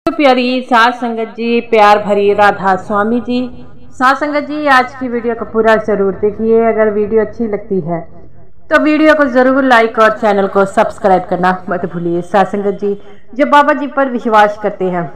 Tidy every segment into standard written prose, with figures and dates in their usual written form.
तो प्यारी साथ संगत जी, प्यार भरी राधा स्वामी जी, साथ संगत जी, आज की वीडियो को पूरा जरूर देखिए। अगर वीडियो अच्छी लगती है तो वीडियो को जरूर लाइक और चैनल को सब्सक्राइब करना मत भूलिए। साथ संगत जी जो बाबा जी पर विश्वास करते हैं,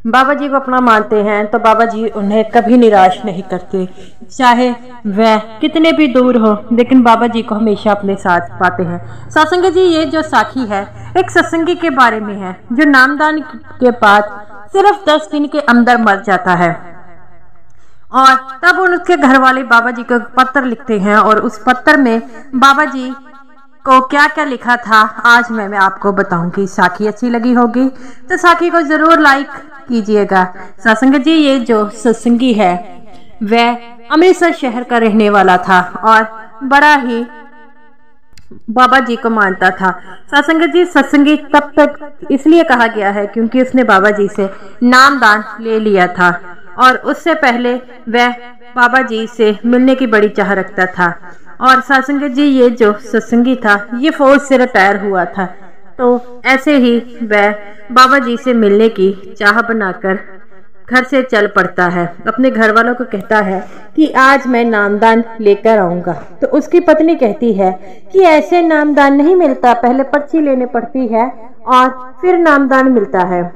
बाबा जी को अपना मानते हैं, तो बाबा जी उन्हें कभी निराश नहीं करते। चाहे वह कितने भी दूर हो, लेकिन बाबा जी को हमेशा अपने साथ पाते हैं। सत्संग जी, ये जो साखी है एक सत्संगी के बारे में है जो नामदान के बाद सिर्फ 10 दिन के अंदर मर जाता है, और तब उनके घर वाले बाबा जी को पत्र लिखते हैं, और उस पत्र में बाबा जी को क्या क्या लिखा था आज मैं आपको बताऊंगी। साखी अच्छी लगी होगी तो साखी को जरूर लाइक कीजिएगा। सत्संग जी, ये जो सत्संगी है वह अमृतसर शहर का रहने वाला था और बड़ा ही बाबा जी को मानता था। सत्संग जी, सत्संगी तब तक इसलिए कहा गया है क्योंकि उसने बाबा जी से नामदान ले लिया था, और उससे पहले वह बाबा जी से मिलने की बड़ी चाह रखता था। और सत्संग जी, ये जो सत्संगी था ये फौज से रिटायर हुआ था, तो ऐसे ही वह बाबा जी से मिलने की चाह बनाकर घर से चल पड़ता है। अपने घर वालों को कहता है कि आज मैं नामदान लेकर आऊंगा। तो उसकी पत्नी कहती है कि ऐसे नामदान नहीं मिलता, पहले पर्ची लेने पड़ती है और फिर नामदान मिलता है।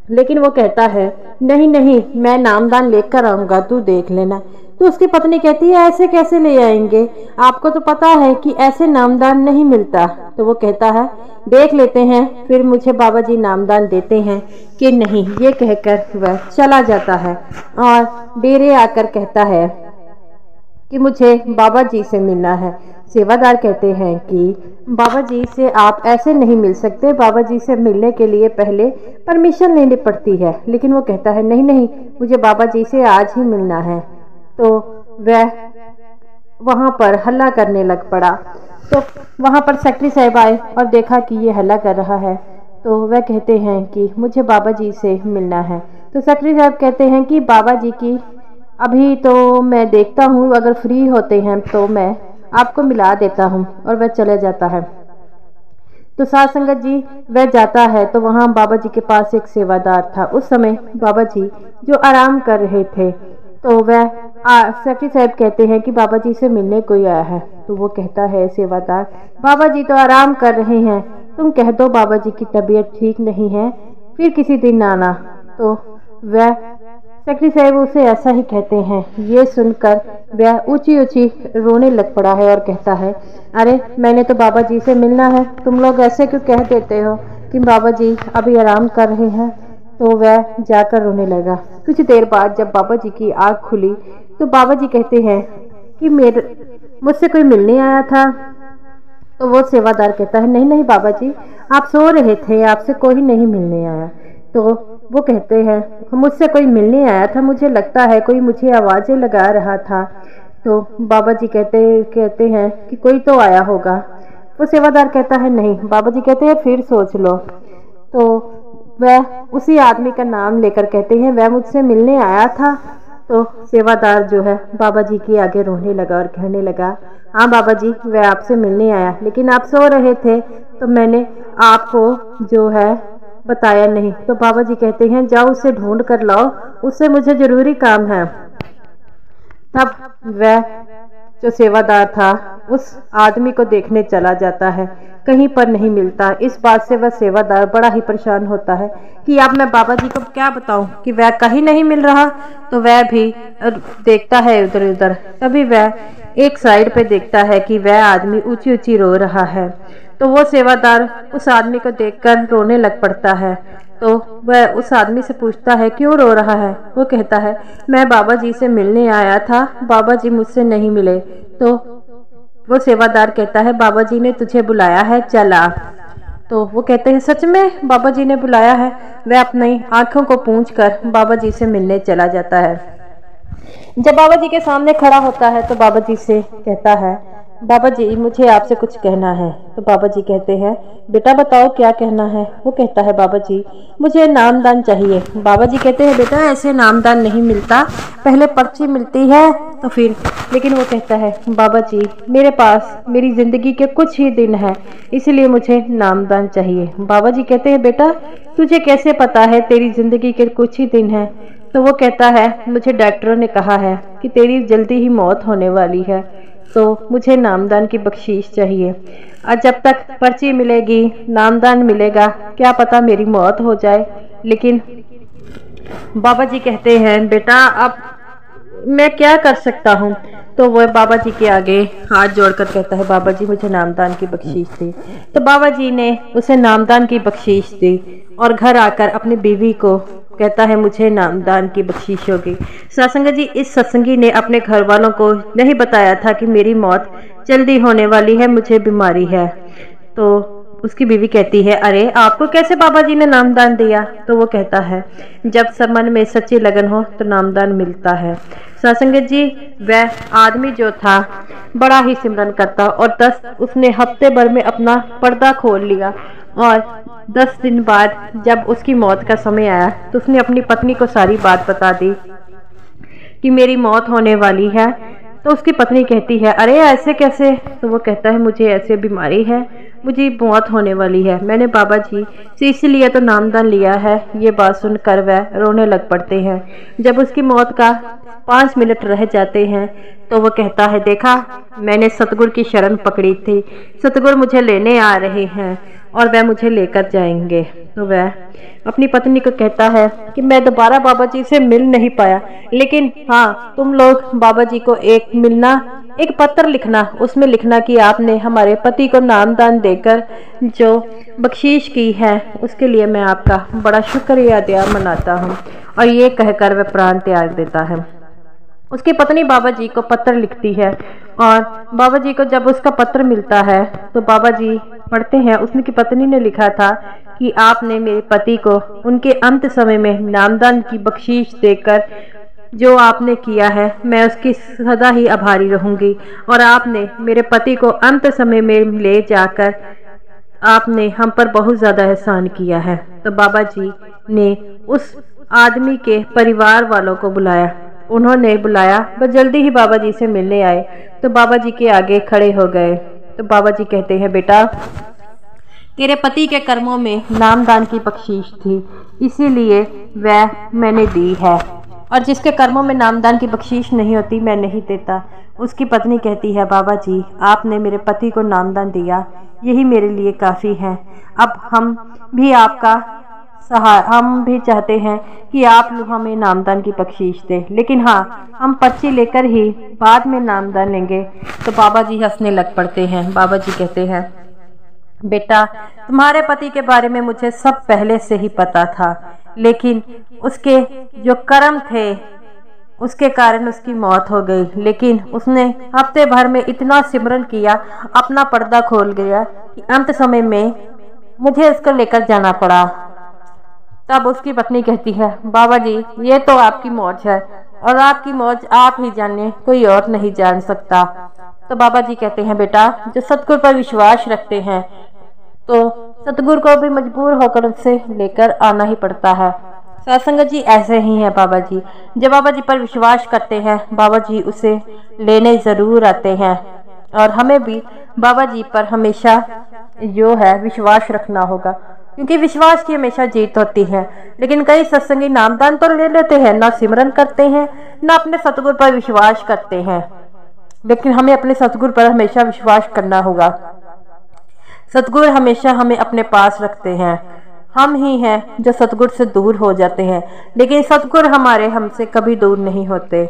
लेकिन वो कहता है नहीं नहीं, मैं नामदान लेकर आऊंगा, तू देख लेना। तो उसकी पत्नी कहती है ऐसे कैसे ले आएंगे, आपको तो पता है कि ऐसे नामदान नहीं मिलता। तो वो कहता है देख लेते हैं, फिर मुझे बाबा जी नामदान देते हैं कि नहीं। ये कहकर वह चला जाता है और डेरे आकर कहता है कि मुझे बाबा जी से मिलना है। सेवादार कहते हैं कि बाबा जी से आप ऐसे नहीं मिल सकते, बाबा जी से मिलने के लिए पहले परमिशन लेनी पड़ती है। लेकिन वो कहता है नहीं नहीं, मुझे बाबा जी से आज ही मिलना है। तो वह वहाँ पर हल्ला करने लग पड़ा। तो वहाँ पर सेक्रेटरी साहब आए और देखा कि ये हल्ला कर रहा है, तो वह कहते हैं कि मुझे बाबा जी से मिलना है। तो सेक्रेटरी साहब कहते हैं कि बाबा जी की अभी तो मैं देखता हूँ, अगर फ्री होते हैं तो मैं आपको मिला देता हूँ, और वह चले जाता है। तो साथ संगत जी, वह जाता है तो वहाँ बाबा जी के पास एक सेवादार था। उस समय बाबा जी जो आराम कर रहे थे, तो वह सेक्रेटरी साहब कहते हैं कि बाबा जी से मिलने कोई आया है। तो वो कहता है सेवादार, बाबा जी तो आराम कर रहे हैं, तुम कह दो बाबा जी की तबीयत ठीक नहीं है, फिर किसी दिन आना। तो वह सेक्रेटरी साहब उसे ऐसा ही कहते हैं। ये सुनकर वह ऊंची ऊंची रोने लग पड़ा है और कहता है अरे मैंने तो बाबा जी से मिलना है, तुम लोग ऐसे क्यों कह देते हो कि बाबा जी अभी आराम कर रहे हैं। तो वह जाकर रोने लगा। कुछ देर बाद जब बाबा जी की आँख खुली तो बाबा जी कहते हैं कि मुझसे कोई मिलने आया था। तो वो सेवादार कहता है नहीं नहीं बाबा जी, आप सो रहे थे, आपसे कोई नहीं मिलने आया। तो वो कहते हैं मुझसे कोई मिलने आया था, मुझे लगता है कोई मुझे आवाज़ें लगा रहा था। तो बाबा जी कहते हैं कि कोई तो आया होगा। वो सेवादार कहता है नहीं। बाबा जी कहते हैं फिर सोच लो। तो वह उसी आदमी का नाम लेकर कहते हैं वह मुझसे मिलने आया था। तो सेवादार जो है बाबा जी के आगे रोने लगा और कहने लगा हाँ बाबा जी, वह आपसे मिलने आया, लेकिन आप सो रहे थे तो मैंने आपको जो है बताया नहीं। तो बाबा जी कहते हैं जाओ उसे ढूंढ कर लाओ, उससे मुझे जरूरी काम है। तब वह जो सेवादार था उस आदमी को देखने चला जाता है, कहीं पर नहीं मिलता। इस बात से वह सेवादार बड़ा ही परेशान होता है कि अब मैं बाबा जी को क्या बताऊं कि वह कहीं नहीं मिल रहा। तो वह भी देखता है उधर उधर। तभी वह एक साइड पे देखता है कि वह आदमी ऊंची ऊंची रो रहा है। तो वो सेवादार उस आदमी को देखकर रोने लग पड़ता है। तो वह उस आदमी से पूछता है क्यों रो रहा है। वो कहता है मैं बाबा जी से मिलने आया था, बाबा जी मुझसे नहीं मिले। तो वो सेवादार कहता है बाबा जी ने तुझे बुलाया है, चल आ। तो वो कहते हैं सच में बाबा जी ने बुलाया है। वह अपनी आंखों को पूंछकर बाबा जी से मिलने चला जाता है। जब बाबा जी के सामने खड़ा होता है तो बाबा जी से कहता है बाबा जी मुझे आपसे कुछ कहना है। तो बाबा जी कहते हैं बेटा बताओ क्या कहना है। वो कहता है बाबा जी मुझे नामदान चाहिए। बाबा जी कहते हैं बेटा ऐसे नामदान नहीं मिलता, पहले पर्ची मिलती है तो फिर लेकिन वो कहता है बाबा जी मेरे पास मेरी ज़िंदगी के कुछ ही दिन हैं, इसलिए मुझे नामदान चाहिए। बाबा जी कहते हैं बेटा तुझे कैसे पता है तेरी ज़िंदगी के कुछ ही दिन हैं? तो वो कहता है मुझे डॉक्टरों ने कहा है कि तेरी जल्दी ही मौत होने वाली है, तो मुझे नामदान की बख्शीश चाहिए। और जब तक पर्ची मिलेगी नामदान मिलेगा, क्या पता मेरी मौत हो जाए। लेकिन बाबा जी कहते हैं बेटा अब मैं क्या कर सकता हूँ? तो वह बाबा जी के आगे हाथ जोड़कर कहता है बाबा जी मुझे नामदान की बख्शीश दी। तो बाबा जी ने उसे नामदान की बख्शीश दी और घर आकर अपनी बीवी को कहता है मुझे नामदान की बख्शीश होगी। सत्संग जी इस सत्संगी ने अपने घर वालों को नहीं बताया था कि मेरी मौत जल्दी होने वाली है, मुझे बीमारी है। तो उसकी बीवी कहती है अरे आपको कैसे बाबा जी ने नामदान दिया? तो वो कहता है जब सब मन में सच्ची लगन हो तो नामदान मिलता है। सत्संग जी वह आदमी जो था बड़ा ही सिमरन करता और उसने हफ्ते भर में अपना पर्दा खोल लिया और 10 दिन बाद जब उसकी मौत का समय आया तो उसने अपनी पत्नी को सारी बात बता दी कि मेरी मौत होने वाली है। तो उसकी पत्नी कहती है अरे ऐसे कैसे? तो वो कहता है मुझे ऐसे बीमारी है, मुझे मौत होने वाली है, मैंने बाबा जी से इसलिए तो नामदान लिया है। ये बात सुनकर वह रोने लग पड़ते हैं। जब उसकी मौत का 5 मिनट रह जाते हैं तो वो कहता है देखा मैंने सतगुरु की शरण पकड़ी थी, सतगुरु मुझे लेने आ रहे हैं और वह मुझे लेकर जाएंगे। तो वह अपनी पत्नी को कहता है कि मैं दोबारा बाबा जी से मिल नहीं पाया, लेकिन हाँ तुम लोग बाबा जी को एक पत्र लिखना, उसमें लिखना कि आपने हमारे पति को नामदान देकर जो बख्शीश की है उसके लिए मैं आपका बड़ा शुक्रिया अदा मनाता हूँ। और ये कहकर वह प्राण त्याग देता है। उसकी पत्नी बाबा जी को पत्र लिखती है और बाबा जी को जब उसका पत्र मिलता है तो बाबा जी पढ़ते हैं उसने की पत्नी ने लिखा था कि आपने मेरे पति को उनके अंत समय में नामदान की बख्शीश देकर जो आपने किया है मैं उसकी सदा ही आभारी रहूंगी, और आपने मेरे पति को अंत समय में ले जाकर आपने हम पर बहुत ज़्यादा एहसान किया है। तो बाबा जी ने उस आदमी के परिवार वालों को बुलाया, उन्होंने बुलाया, वह जल्दी ही बाबा जी से मिलने आए तो बाबा जी के आगे खड़े हो गए। तो बाबा जी कहते हैं बेटा तेरे पति के कर्मों में नामदान की बख्शीश थी, इसीलिए वह मैंने दी है, और जिसके कर्मों में नामदान की बख्शीश नहीं होती मैं नहीं देता। उसकी पत्नी कहती है बाबा जी आपने मेरे पति को नामदान दिया, यही मेरे लिए काफ़ी है। अब हम भी चाहते हैं कि आप लोग हमें नामदान की बख्शीश दें, लेकिन हाँ हम पर्ची लेकर ही बाद में नामदान लेंगे। तो बाबा जी हंसने लग पड़ते हैं। बाबा जी कहते हैं बेटा तुम्हारे पति के बारे में मुझे सब पहले से ही पता था, लेकिन उसके जो कर्म थे उसके कारण उसकी मौत हो गई, लेकिन उसने हफ्ते भर में इतना सिमरन किया, अपना पर्दा खोल गया कि अंत समय में मुझे उसको लेकर जाना पड़ा। तब उसकी पत्नी कहती है बाबा जी ये तो आपकी मौज है और आपकी मौज आप ही जाने, कोई और नहीं जान सकता। तो बाबा जी कहते हैं बेटा जो सतगुरु पर विश्वास रखते हैं तो सतगुरु को भी मजबूर होकर उससे लेकर आना ही पड़ता है। सत्संग जी ऐसे ही है बाबा जी, जब बाबा जी पर विश्वास करते हैं बाबा जी उसे लेने ज़रूर आते हैं, और हमें भी बाबा जी पर हमेशा जो है विश्वास रखना होगा, क्योंकि विश्वास की हमेशा जीत होती है। लेकिन कई सत्संगी नामदान तो ले लेते हैं, ना सिमरन करते हैं, ना अपने सतगुरु पर विश्वास करते हैं, लेकिन हमें अपने सतगुरु पर हमेशा विश्वास करना होगा। सतगुरु हमेशा हमें अपने पास रखते हैं, हम ही हैं जो सतगुरु से दूर हो जाते हैं, लेकिन सतगुरु हमारे हमसे कभी दूर नहीं होते,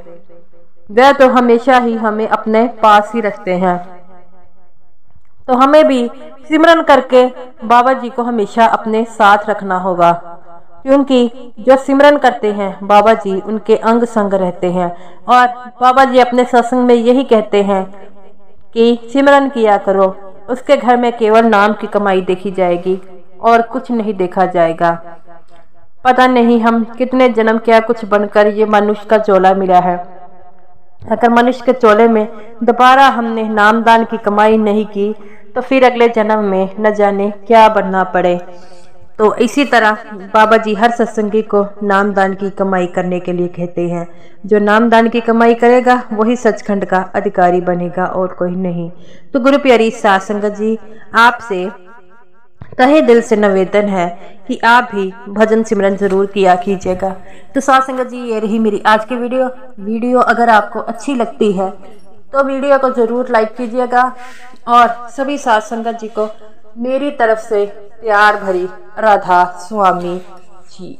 वह तो हमेशा ही हमें अपने पास ही रखते हैं। तो हमें भी सिमरन करके बाबा जी को हमेशा अपने साथ रखना होगा, क्योंकि जो सिमरन करते हैं बाबा जी उनके अंग संग रहते हैं। और बाबा जी अपने सत्संग में यही कहते हैं कि सिमरन किया करो, उसके घर में केवल नाम की कमाई देखी जाएगी और कुछ नहीं देखा जाएगा। पता नहीं हम कितने जन्म क्या कुछ बनकर ये मनुष्य का चोला मिला है। अगर मनुष्य के चोले में दोबारा हमने नामदान की कमाई नहीं की तो फिर अगले जन्म में न जाने क्या बनना पड़े। तो इसी तरह बाबा जी हर सत्संगी को नामदान की कमाई करने के लिए कहते हैं। जो नामदान की कमाई करेगा वही सचखंड का अधिकारी बनेगा और कोई नहीं। तो गुरु प्यारी साध संगत जी, आपसे तहे दिल से निवेदन है कि आप भी भजन सिमरन जरूर किया कीजिएगा। तो साध संगत जी, ये रही मेरी आज की वीडियो अगर आपको अच्छी लगती है तो वीडियो को जरूर लाइक कीजिएगा और सभी साध संगत जी को मेरी तरफ से प्यार भरी राधा स्वामी जी।